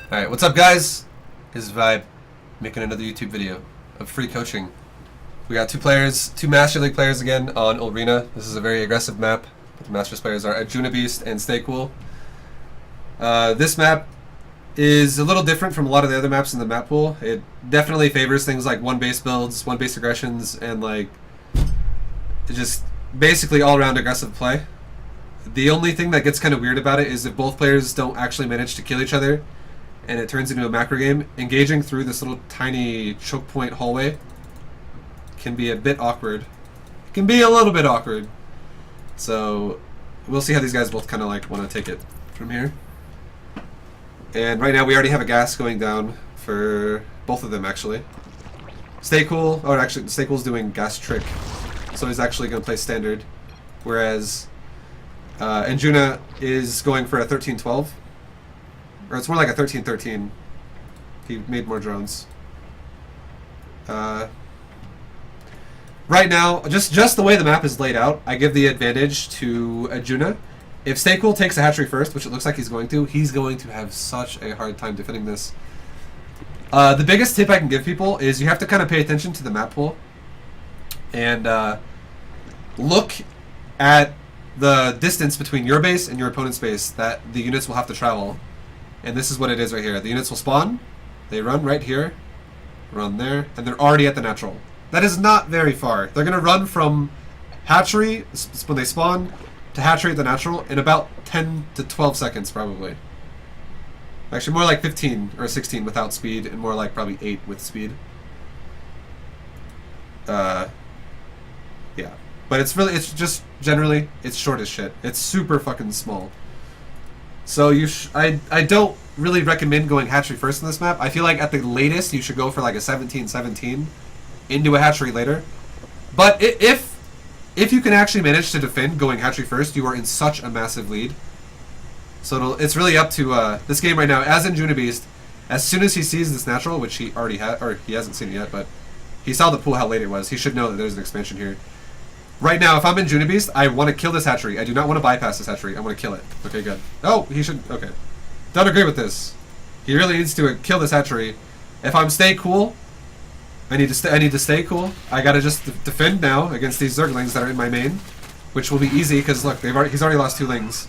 Alright, what's up guys? This is Vibe, making another YouTube video of free coaching. We got two players, two Master League players again on Ulrena. This is a very aggressive map. The Masters players are ZvZ and Stay Cool. This map is a little different from a lot of the other maps in the map pool. It definitely favors things like one base builds, one base aggressions, and like just basically all-around aggressive play. The only thing that gets kind of weird about it is if both players don't actually manage to kill each other and it turns into a macro game, engaging through this little tiny choke point hallway can be a bit awkward. It can be a little bit awkward. So we'll see how these guys both kind of like want to take it from here. And right now we already have a gas going down for both of them actually. Stay Cool, or actually Stay Cool's doing gas trick, so he's actually going to play standard, whereas Ulrena is going for a 13-12. Or it's more like a 13-13. He made more drones. Right now, just the way the map is laid out, I give the advantage to Ulrena. If Stay Cool takes a hatchery first, which it looks like he's going to have such a hard time defending this. The biggest tip I can give people is you have to kind of pay attention to the map pool and look at the distance between your base and your opponent's base that the units will have to travel. And this is what it is right here. The units will spawn, they run right here, run there, and they're already at the natural. That is not very far. They're going to run from hatchery, when they spawn, to hatchery at the natural in about 10 to 12 seconds probably. Actually more like 15 or 16 without speed, and more like probably 8 with speed. Yeah. But it's just generally, it's short as shit. It's super fucking small. So I don't really recommend going hatchery first in this map. I feel like at the latest you should go for like a 17-17 into a hatchery later. But if you can actually manage to defend going hatchery first, you are in such a massive lead. So it's really up to this game right now. As in ZvZ, as soon as he sees this natural, which he already had, or he hasn't seen it yet, but he saw the pool how late it was. He should know that there's an expansion here. Right now, if I'm in ZvZ, I want to kill this hatchery. I do not want to bypass this hatchery. I want to kill it. Okay, good. Oh, he should... Okay. Don't agree with this. He really needs to kill this hatchery. If I'm Stay Cool, I need to stay cool. I gotta just defend now against these Zerglings that are in my main, which will be easy because look, he's already lost 2 lings.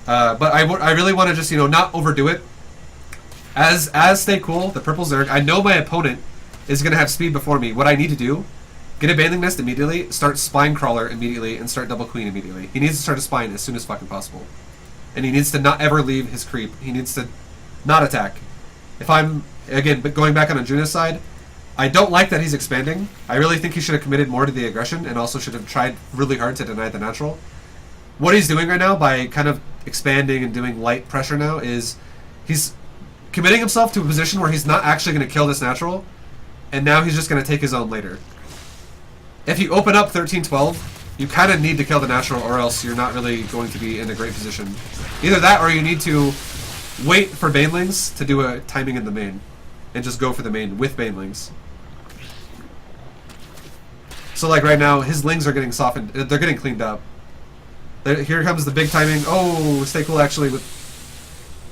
But I really want to just not overdo it. As Stay Cool, the purple Zerg, I know my opponent is gonna have speed before me. What I need to do. Get a Baneling Nest immediately, start Spine Crawler immediately, and start Double Queen immediately. He needs to start a Spine as soon as fucking possible. And he needs to not ever leave his creep. He needs to not attack. If I'm, again, going back on Ulrena's side, I don't like that he's expanding. I really think he should have committed more to the aggression and also should have tried really hard to deny the natural. What he's doing right now by kind of expanding and doing light pressure now is he's committing himself to a position where he's not actually going to kill this natural, and now he's just going to take his own later. If you open up 13-12, you kind of need to kill the natural or else you're not really going to be in a great position. Either that or you need to wait for Banelings to do a timing in the main and just go for the main with Banelings. So like right now, his lings are getting softened. They're getting cleaned up. Here comes the big timing. Oh, Stay Cool actually with...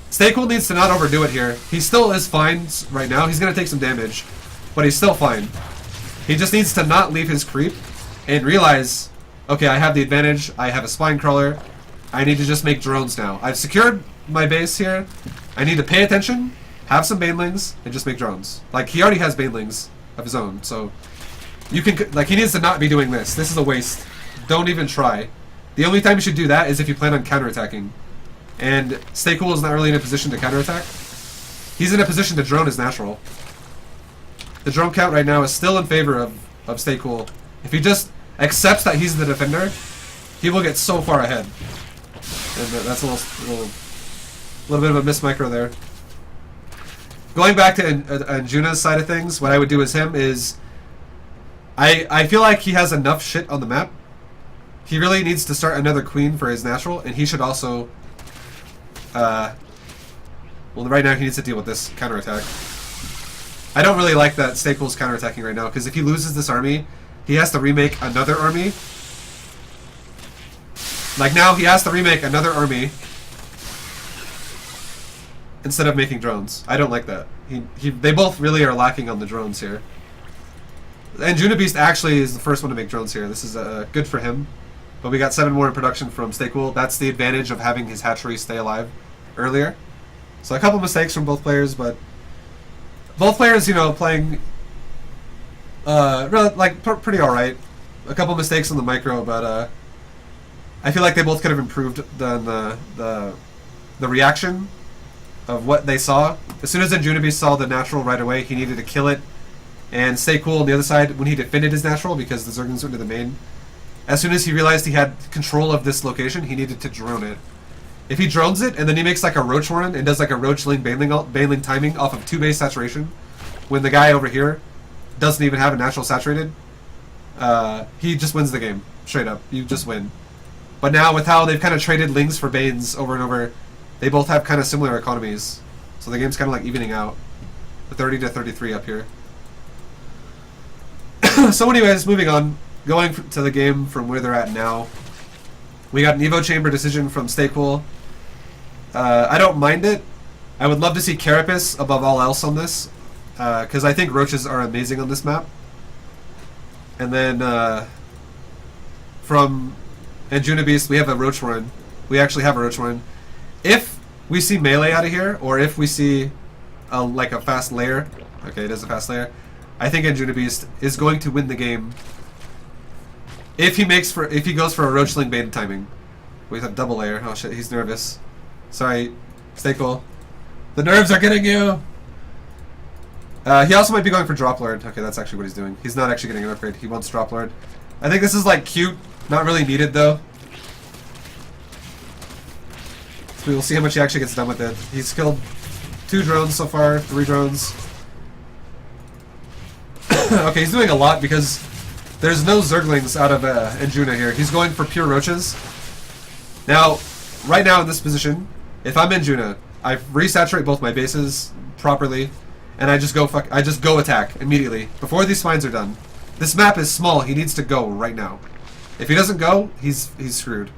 Stay Cool needs to not overdo it here. He still is fine right now. He's going to take some damage, but he's still fine. He just needs to not leave his creep and realize, okay, I have the advantage. I have a Spine Crawler. I need to just make drones now. I've secured my base here. I need to pay attention, have some Banelings, and just make drones. Like, he already has Banelings of his own, so you can, like, he needs to not be doing this. This is a waste. Don't even try. The only time you should do that is if you plan on counterattacking. And Stay Cool is not really in a position to counterattack. He's in a position to drone his natural. The drone count right now is still in favor of Stay Cool. If he just accepts that he's the defender, he will get so far ahead. And that's a little bit of a miss micro there. Going back to Ulrena's side of things, what I would do as him is... I feel like he has enough shit on the map. He really needs to start another queen for his natural, and he should also... well, right now he needs to deal with this counterattack. I don't really like that Stay Cool's counterattacking right now, because if he loses this army, he has to remake another army. Like now, he has to remake another army instead of making drones. I don't like that. They both really are lacking on the drones here. And Beast actually is the first one to make drones here. This is good for him. But we got 7 more in production from Stay Cool. That's the advantage of having his hatchery stay alive earlier. So a couple mistakes from both players, but both players, you know, playing really, like pretty all right. A couple mistakes on the micro, but I feel like they both could have improved the reaction of what they saw. As soon as Beast saw the natural right away, he needed to kill it and Stay Cool on the other side when he defended his natural because the Zerglings went to the main. As soon as he realized he had control of this location, he needed to drone it. If he drones it and then he makes like a roach run and does like a roachling baneling timing off of 2 base saturation, when the guy over here doesn't even have a natural saturated, he just wins the game. Straight up. You just win. But now with how they've kind of traded Lings for Banes over and over, they both have kind of similar economies. So the game's kind of like evening out. The 30 to 33 up here. So anyways, moving on. Going to the game from where they're at now. We got an Evo Chamber decision from Stay Cool. I don't mind it. I would love to see Carapace above all else on this. Because I think roaches are amazing on this map. And then from Beast, we have a roach run. We actually have a roach run. If we see melee out of here, or if we see like a fast layer, okay, it is a fast layer, I think Beast is going to win the game. If he goes for a roachling bait timing. We have double layer. Oh shit, he's nervous. Sorry, Stay Cool. The nerves are getting you. He also might be going for Drop Lord. Okay, that's actually what he's doing. He's not actually getting an upgrade. He wants Drop Lord. I think this is like cute, not really needed though. So we'll see how much he actually gets done with it. He's killed 2 drones so far, 3 drones. Okay, he's doing a lot because there's no Zerglings out of Anjuna here. He's going for pure roaches. Now, right now in this position, if I'm Anjuna, I resaturate both my bases properly, and I just go attack immediately before these spines are done. This map is small. He needs to go right now. If he doesn't go, he's screwed.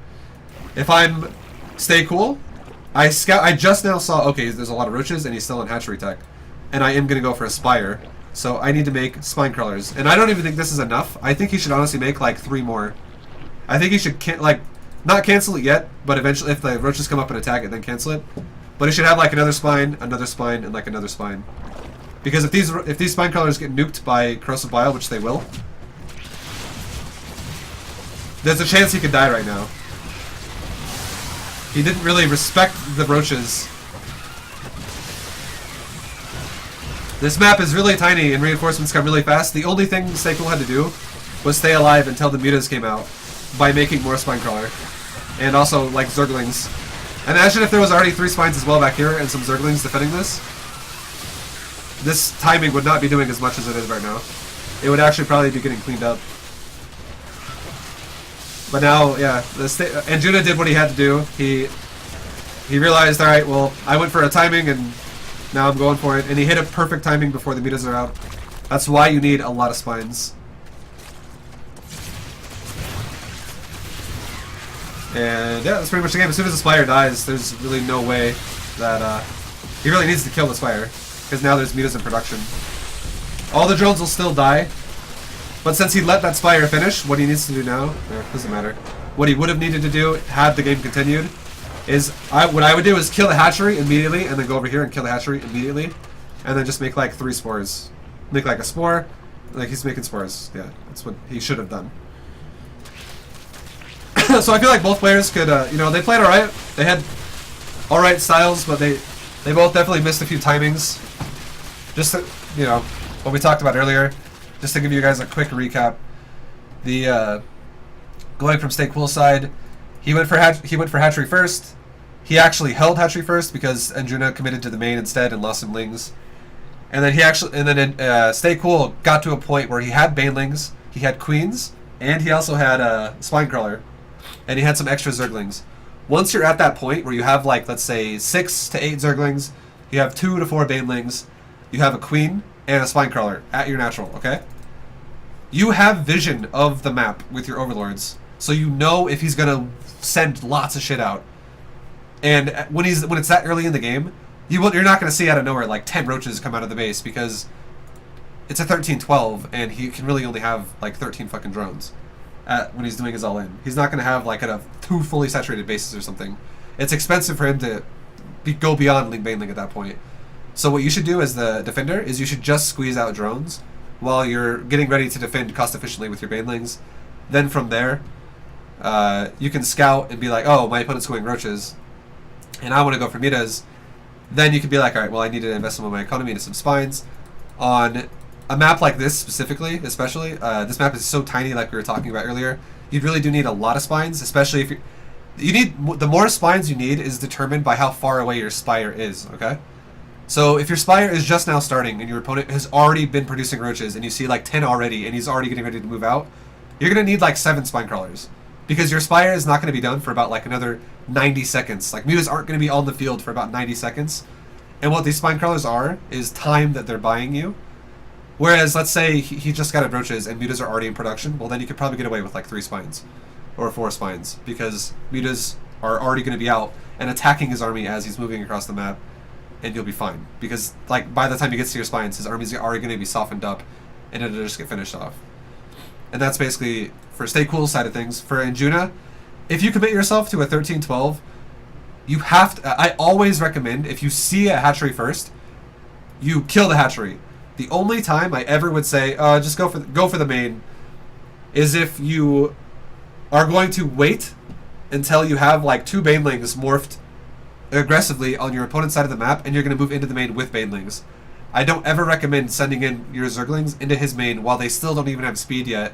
If I'm Stay Cool, I just now saw, okay, there's a lot of roaches and he's still on hatchery tech, and I am gonna go for a spire. So I need to make spine crawlers, and I don't even think this is enough. I think he should honestly make like 3 more. I think he should not cancel it yet, but eventually if the roaches come up and attack it, then cancel it. But he should have like another spine, and like another spine. Because if these spine crawlers get nuked by corrosive bile, which they will, there's a chance he could die right now. He didn't really respect the roaches. This map is really tiny and reinforcements come really fast. The only thing Stay Cool had to do was stay alive until the mutas came out by making more spine crawler. And also like Zerglings. And imagine if there was already 3 spines as well back here and some Zerglings defending this. This timing would not be doing as much as it is right now. It would actually probably be getting cleaned up. But now, yeah, Anjuna did what he had to do. He realized, alright, well, I went for a timing and now I'm going for it, and he hit a perfect timing before the mutas are out. That's why you need a lot of spines. And yeah, that's pretty much the game. As soon as the Spire dies, there's really no way that he really needs to kill the Spire, because now there's mutas in production. All the drones will still die, but since he let that Spire finish, what he needs to do now, doesn't matter. What he would have needed to do had the game continued is what I would do is kill the hatchery immediately, and then go over here and kill the hatchery immediately, and then just make like 3 spores. Make like a spore, like he's making spores. Yeah, that's what he should have done. So I feel like both players could, you know, they played alright. They had alright styles, but they both definitely missed a few timings. Just to, you know, what we talked about earlier. Just to give you guys a quick recap. The going from Stay Cool side, he went for hatchery first. He actually held hatchery first because Anjuna committed to the main instead and lost some lings. And then Stay Cool got to a point where he had banelings, he had queens, and he also had a spine crawler, and he had some extra zerglings. Once you're at that point where you have like, let's say 6 to 8 zerglings, you have 2 to 4 banelings, you have a queen and a spine crawler at your natural, okay? You have vision of the map with your overlords, so you know if he's gonna send lots of shit out. And when it's that early in the game, you're not going to see out of nowhere like 10 roaches come out of the base because it's a 13-12 and he can really only have like 13 fucking drones when he's doing his all-in. He's not going to have like 2 fully saturated bases or something. It's expensive for him to go beyond Ling Baneling at that point. So what you should do as the defender is you should just squeeze out drones while you're getting ready to defend cost efficiently with your Banelings. Then from there, you can scout and be like, oh, my opponent's going roaches, and I want to go for Midas. Then you can be like, all right, well, I need to invest some of my economy into some spines. On a map like this specifically, especially, this map is so tiny like we were talking about earlier, you really do need a lot of spines, especially if the more spines you need is determined by how far away your spire is, okay? So if your spire is just now starting and your opponent has already been producing roaches and you see like 10 already and he's already getting ready to move out, you're going to need like 7 spine crawlers. Because your spire is not going to be done for about like another 90 seconds. Like mutas aren't going to be on the field for about 90 seconds. And what these spine crawlers are is time that they're buying you. Whereas let's say he just got roaches and mutas are already in production, well then you could probably get away with like 3 spines. Or 4 spines. Because mutas are already going to be out and attacking his army as he's moving across the map. And you'll be fine. Because like by the time he gets to your spines, his army's already going to be softened up and it'll just get finished off. And that's basically for Stay Cool side of things. For Injuna, if you commit yourself to a 13-12, you have to, I always recommend, if you see a hatchery first, you kill the hatchery. The only time I ever would say, just go for the main, is if you are going to wait until you have like 2 Banelings morphed aggressively on your opponent's side of the map, and you're going to move into the main with Banelings. I don't ever recommend sending in your Zerglings into his main while they still don't even have speed yet,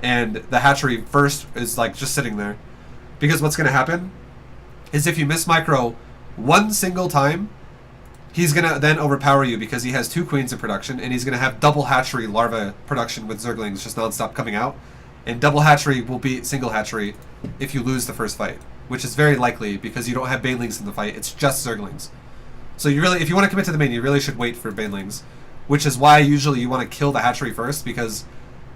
and the hatchery first is like just sitting there. Because what's going to happen is if you miss micro one single time, he's going to then overpower you because he has 2 queens in production, and he's going to have double hatchery larva production with Zerglings just nonstop coming out. And double hatchery will beat single hatchery if you lose the first fight, which is very likely because you don't have Banelings in the fight, it's just Zerglings. So you really, if you want to commit to the main, you really should wait for Banelings, which is why usually you want to kill the hatchery first, because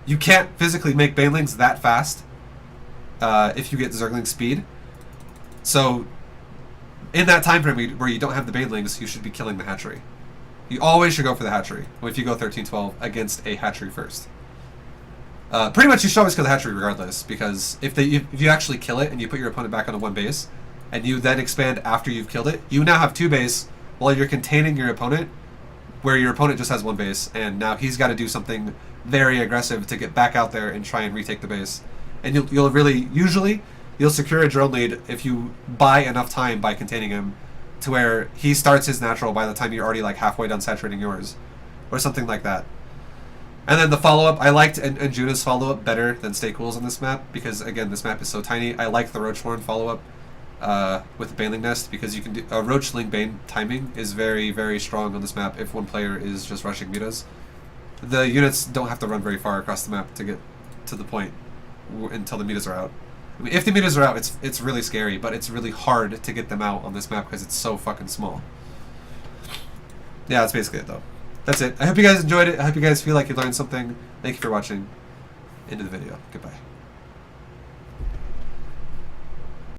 you can't physically make Banelings that fast if you get Zergling speed. So in that time frame where you don't have the Banelings, you should be killing the hatchery. You always should go for the hatchery if you go 13-12 against a hatchery first. Pretty much you should always kill the hatchery regardless, because if you actually kill it and you put your opponent back on a 1 base, and you then expand after you've killed it, you now have 2 base while you're containing your opponent, where your opponent just has 1 base, and now he's got to do something very aggressive to get back out there and try and retake the base. And you'll secure a drone lead if you buy enough time by containing him to where he starts his natural by the time you're already like halfway done saturating yours, or something like that. And then the follow-up, I liked Anjuna's follow-up better than Stay Cool's on this map, because again, this map is so tiny. I like the Roach Horn follow-up with the Baneling Nest, because you can do Roach Ling Bane timing is very, very strong on this map if one player is just rushing mutas. The units don't have to run very far across the map to get to the point until the mutas are out. I mean, if the mutas are out, it's really scary, but it's really hard to get them out on this map because it's so fucking small. Yeah, that's basically it though. That's it. I hope you guys enjoyed it. I hope you guys feel like you learned something. Thank you for watching. Into the video. Goodbye.